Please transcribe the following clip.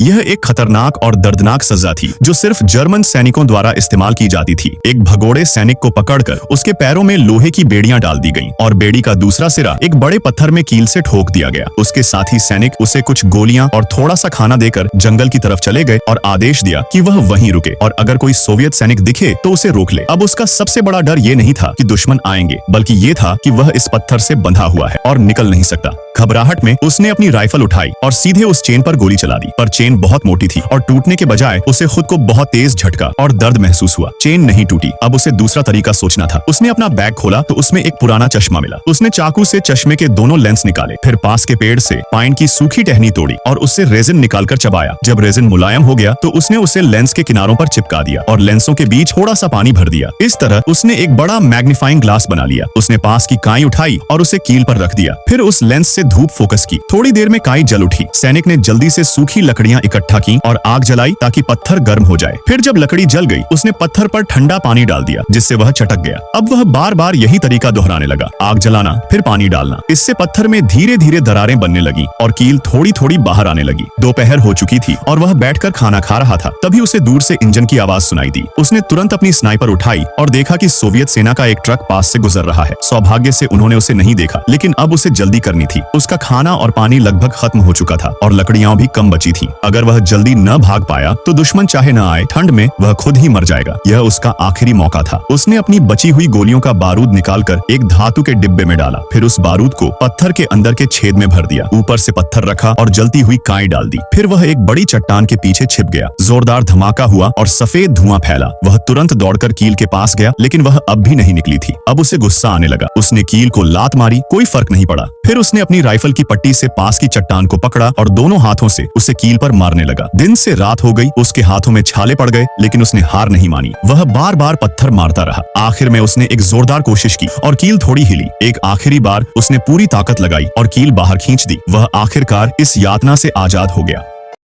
यह एक खतरनाक और दर्दनाक सजा थी जो सिर्फ जर्मन सैनिकों द्वारा इस्तेमाल की जाती थी। एक भगोड़े सैनिक को पकड़कर उसके पैरों में लोहे की बेड़ियां डाल दी गईं और बेड़ी का दूसरा सिरा एक बड़े पत्थर में कील से ठोक दिया गया। उसके साथी सैनिक उसे कुछ गोलियां और थोड़ा सा खाना देकर जंगल की तरफ चले गए और आदेश दिया कि वह वहीं रुके और अगर कोई सोवियत सैनिक दिखे तो उसे रोक ले। अब उसका सबसे बड़ा डर ये नहीं था कि दुश्मन आएंगे, बल्कि ये था कि वह इस पत्थर से बंधा हुआ है और निकल नहीं सकता। घबराहट में उसने अपनी राइफल उठाई और सीधे उस चेन पर गोली चला दी, पर चेन बहुत मोटी थी और टूटने के बजाय उसे खुद को बहुत तेज झटका और दर्द महसूस हुआ। चेन नहीं टूटी। अब उसे दूसरा तरीका सोचना था। उसने अपना बैग खोला तो उसमें एक पुराना चश्मा मिला। उसने चाकू से चश्मे के दोनों लेंस निकाले, फिर पास के पेड़ से पाइन की सूखी टहनी तोड़ी और उससे रेजिन निकालकर चबाया। जब रेजिन मुलायम हो गया तो उसने उसे लेंस के किनारों पर चिपका दिया और लेंसों के बीच थोड़ा सा पानी भर दिया। इस तरह उसने एक बड़ा मैग्नीफाइंग ग्लास बना लिया। उसने पास की काई उठाई और उसे कील पर रख दिया। फिर उस लेंस से धूप फोकस की। थोड़ी देर में काई जल उठी। सैनिक ने जल्दी से सूखी लकड़ियां इकट्ठा की और आग जलाई ताकि पत्थर गर्म हो जाए। फिर जब लकड़ी जल गई उसने पत्थर पर ठंडा पानी डाल दिया जिससे वह चटक गया। अब वह बार बार यही तरीका दोहराने लगा, आग जलाना फिर पानी डालना। इससे पत्थर में धीरे धीरे दरारें बनने लगी और कील थोड़ी थोड़ी बाहर आने लगी। दोपहर हो चुकी थी और वह बैठकर खाना खा रहा था। तभी उसे दूर से इंजन की आवाज सुनाई दी। उसने तुरंत अपनी स्नाइपर उठाई और देखा कि सोवियत सेना का एक ट्रक पास से गुजर रहा है। सौभाग्य से उन्होंने उसे नहीं देखा, लेकिन अब उसे जल्दी करनी थी। उसका खाना और पानी लगभग खत्म हो चुका था और लकड़ियां भी कम बची थी। अगर वह जल्दी न भाग पाया तो दुश्मन चाहे न आए, ठंड में वह खुद ही मर जाएगा। यह उसका आखिरी मौका था। उसने अपनी बची हुई गोलियों का बारूद निकालकर एक धातु के डिब्बे में डाला, फिर उस बारूद को पत्थर के अंदर के छेद में भर दिया। ऊपर से पत्थर रखा और जलती हुई काई डाल दी। फिर वह एक बड़ी चट्टान के पीछे छिप गया। जोरदार धमाका हुआ और सफेद धुआं फैला। वह तुरंत दौड़कर कील के पास गया, लेकिन वह अब भी नहीं निकली थी। अब उसे गुस्सा आने लगा। उसने कील को लात मारी, कोई फर्क नहीं पड़ा। फिर उसने अपनी राइफल की पट्टी से पास की चट्टान को पकड़ा और दोनों हाथों से उसे कील पर मारने लगा। दिन से रात हो गई। उसके हाथों में छाले पड़ गए, लेकिन उसने हार नहीं मानी। वह बार बार पत्थर मारता रहा। आखिर में उसने एक जोरदार कोशिश की और कील थोड़ी हिली। एक आखिरी बार उसने पूरी ताकत लगाई और कील बाहर खींच दी। वह आखिरकार इस यातना से आजाद हो गया।